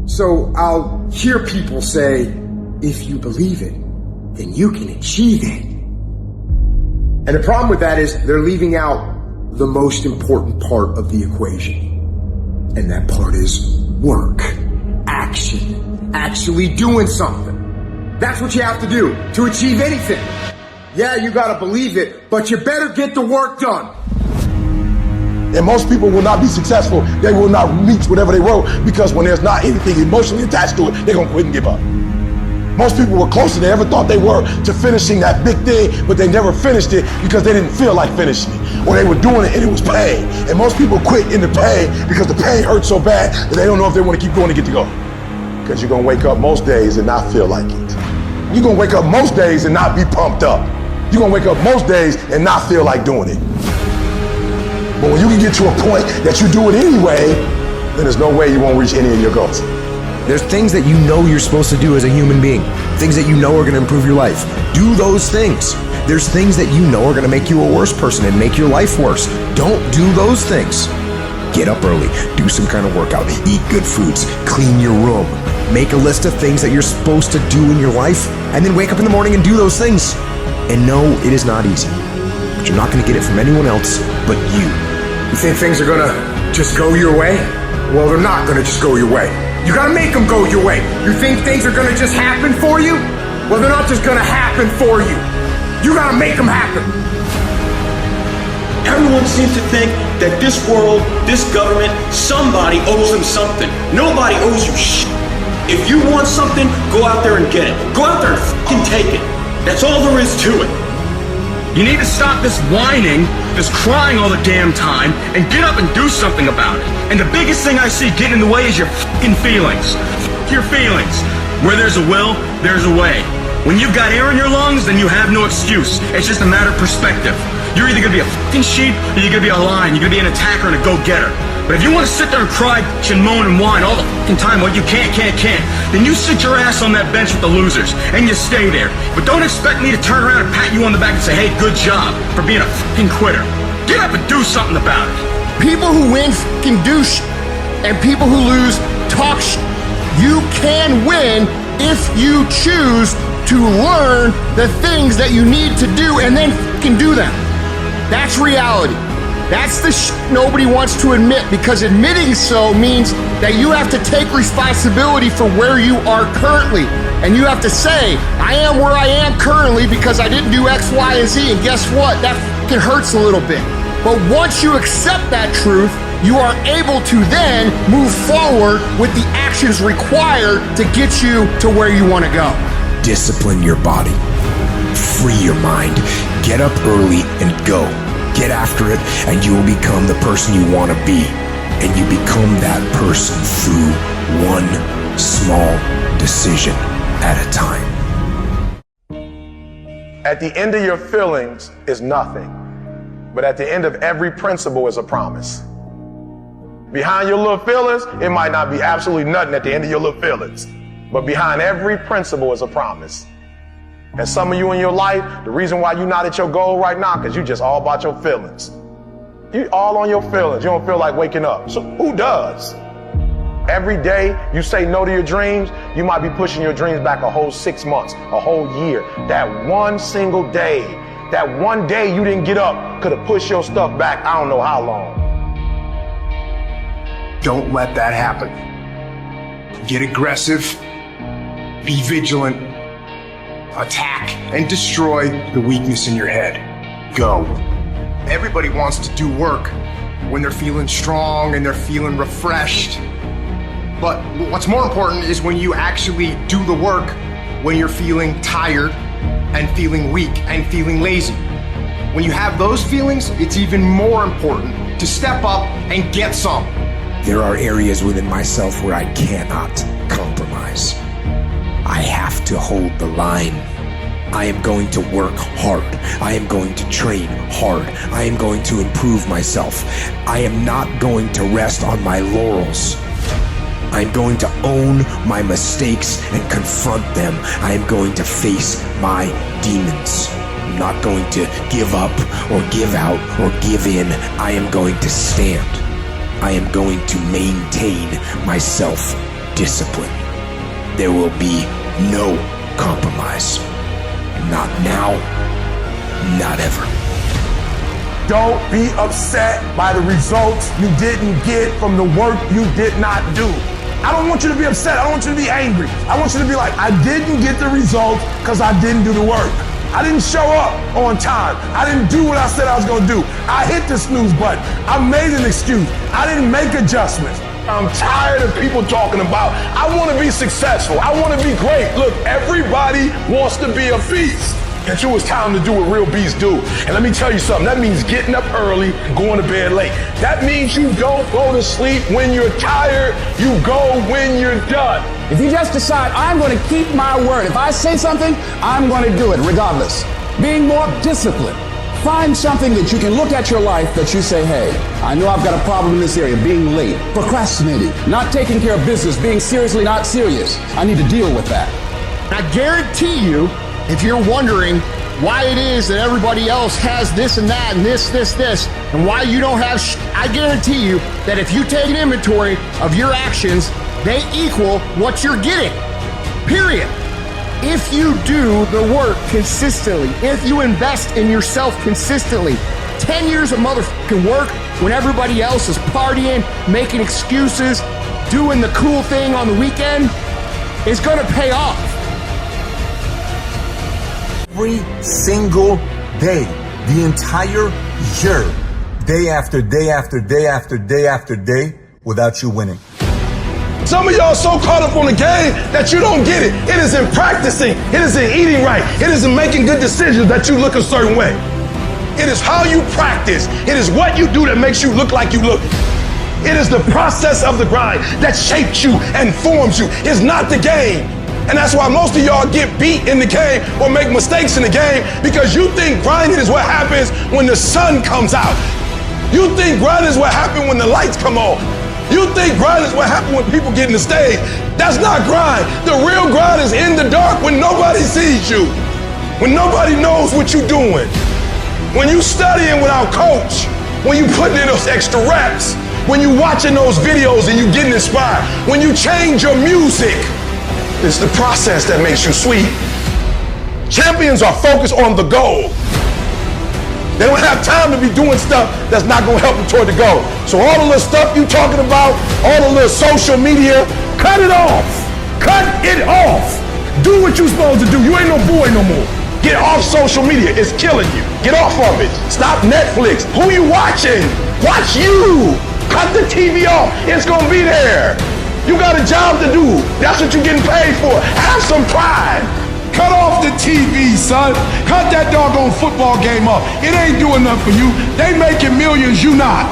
So I'll hear people say, if you believe it, then you can achieve it. And the problem with that is they're leaving out the most important part of the equation. And that part is work, action, actually doing something. That's what you have to do to achieve anything. Yeah, you gotta believe it, but you better get the work done. And most people will not be successful. They will not reach whatever they wrote because when there's not anything emotionally attached to it, they're gonna quit and give up. Most people were closer than they ever thought they were to finishing that big thing, but they never finished it because they didn't feel like finishing it. Or they were doing it and it was pain. And most people quit in the pain because the pain hurts so bad that they don't know if they want to keep going to get to go. Because you're gonna wake up most days and not feel like it. You're gonna wake up most days and not be pumped up. You're gonna wake up most days and not feel like doing it. But when you can get to a point that you do it anyway, then there's no way you won't reach any of your goals. There's things that you know you're supposed to do as a human being, things that you know are going to improve your life. Do those things. There's things that you know are going to make you a worse person and make your life worse. Don't do those things. Get up early, do some kind of workout, eat good foods, clean your room, make a list of things that you're supposed to do in your life, and then wake up in the morning and do those things. And no, it is not easy, but you're not going to get it from anyone else but you. You think things are gonna just go your way? Well, they're not gonna just go your way. You gotta make them go your way. You think things are gonna just happen for you? Well, they're not just gonna happen for you. You gotta make them happen. Everyone seems to think that this world, this government, somebody owes them something. Nobody owes you shit. If you want something, go out there and get it. Go out there and fucking take it. That's all there is to it. You need to stop this whining, this crying all the damn time, and get up and do something about it. And the biggest thing I see getting in the way is your fucking feelings. F your feelings. Where there's a will, there's a way. When you've got air in your lungs, then you have no excuse. It's just a matter of perspective. You're either gonna be a fucking sheep, or you're gonna be a lion. You're gonna be an attacker and a go-getter. But if you want to sit there and cry and moan and whine all the fucking time, well, you can't, then you sit your ass on that bench with the losers, and you stay there. But don't expect me to turn around and pat you on the back and say, hey, good job for being a fucking quitter. Get up and do something about it. People who win fucking do shit, and people who lose talk shit. You can win if you choose to learn the things that you need to do and then fucking do them. That's reality. That's the shit nobody wants to admit, because admitting so means that you have to take responsibility for where you are currently. And you have to say, I am where I am currently because I didn't do X, Y, and Z. And guess what? That fucking hurts a little bit. But once you accept that truth, you are able to then move forward with the actions required to get you to where you want to go. Discipline your body. Free your mind. Get up early and go. Get after it, and you will become the person you want to be. And you become that person through one small decision at a time. At the end of your feelings is nothing, but at the end of every principle is a promise. Behind your little feelings, it might not be absolutely nothing at the end of your little feelings, but behind every principle is a promise. And some of you in your life, the reason why you're not at your goal right now, because you just all about your feelings. You all on your feelings. You don't feel like waking up. So who does? Every day you say no to your dreams, you might be pushing your dreams back a whole 6 months, a whole year. That one single day, that one day you didn't get up could have pushed your stuff back I don't know how long. Don't let that happen. Get aggressive. Be vigilant. Attack and destroy the weakness in your head. Go. Everybody wants to do work when they're feeling strong and they're feeling refreshed. But what's more important is when you actually do the work when you're feeling tired and feeling weak and feeling lazy. When you have those feelings, it's even more important to step up and get some. There are areas within myself where I cannot compromise. I have to hold the line. I am going to work hard. I am going to train hard. I am going to improve myself. I am not going to rest on my laurels. I am going to own my mistakes and confront them. I am going to face my demons. I'm not going to give up or give out or give in. I am going to stand. I am going to maintain my self discipline. There will be no compromise. Not now, not ever. Don't be upset by the results you didn't get from the work you did not do. I don't want you to be upset. I don't want you to be angry. I want you to be like, I didn't get the results because I didn't do the work. I didn't show up on time. I didn't do what I said I was going to do. I hit the snooze button. I made an excuse. I didn't make adjustments. I'm tired of people talking about, I want to be successful. I want to be great. Look, everybody wants to be a beast. Until it's time to do what real beasts do. And let me tell you something, that means getting up early and going to bed late. That means you don't go to sleep when you're tired, you go when you're done. If you just decide, I'm going to keep my word. If I say something, I'm going to do it regardless. Being more disciplined. Find something that you can look at your life that you say, hey, I know I've got a problem in this area, being late, procrastinating, not taking care of business, being seriously not serious. I need to deal with that. I guarantee you, if you're wondering why it is that everybody else has this and that and this, and why you don't have I guarantee you that if you take an inventory of your actions, they equal what you're getting. Period. If you do the work consistently, if you invest in yourself consistently, 10 years of motherfucking work when everybody else is partying, making excuses, doing the cool thing on the weekend, is gonna pay off. Every single day, the entire year, day after day after day after day after day, without you winning. Some of y'all so caught up on the game that you don't get it. It is in practicing. It is in eating right. It is in making good decisions that you look a certain way. It is how you practice. It is what you do that makes you look like you look. It is the process of the grind that shapes you and forms you. It's not the game. And that's why most of y'all get beat in the game or make mistakes in the game, because you think grinding is what happens when the sun comes out. You think grinding is what happens when the lights come on. You think grinding is what happens when people get in the stage. That's not grind. The real grind is in the dark when nobody sees you, when nobody knows what you're doing, when you studying without coach, when you putting in those extra reps, when you watching those videos and you getting inspired, when you change your music. It's the process that makes you sweet. Champions are focused on the goal. They don't have time to be doing stuff that's not going to help them toward the goal. So all the little stuff you talking about, all the little social media, cut it off. Cut it off. Do what you're supposed to do. You ain't no boy no more. Get off social media. It's killing you. Get off of it. Stop Netflix. Who you watching? Watch you. Cut the TV off. It's going to be there. You got a job to do. That's what you're getting paid for. Have some pride. Cut off the TV, son. Cut that doggone football game off. It ain't doing nothing for you. They making millions, you not.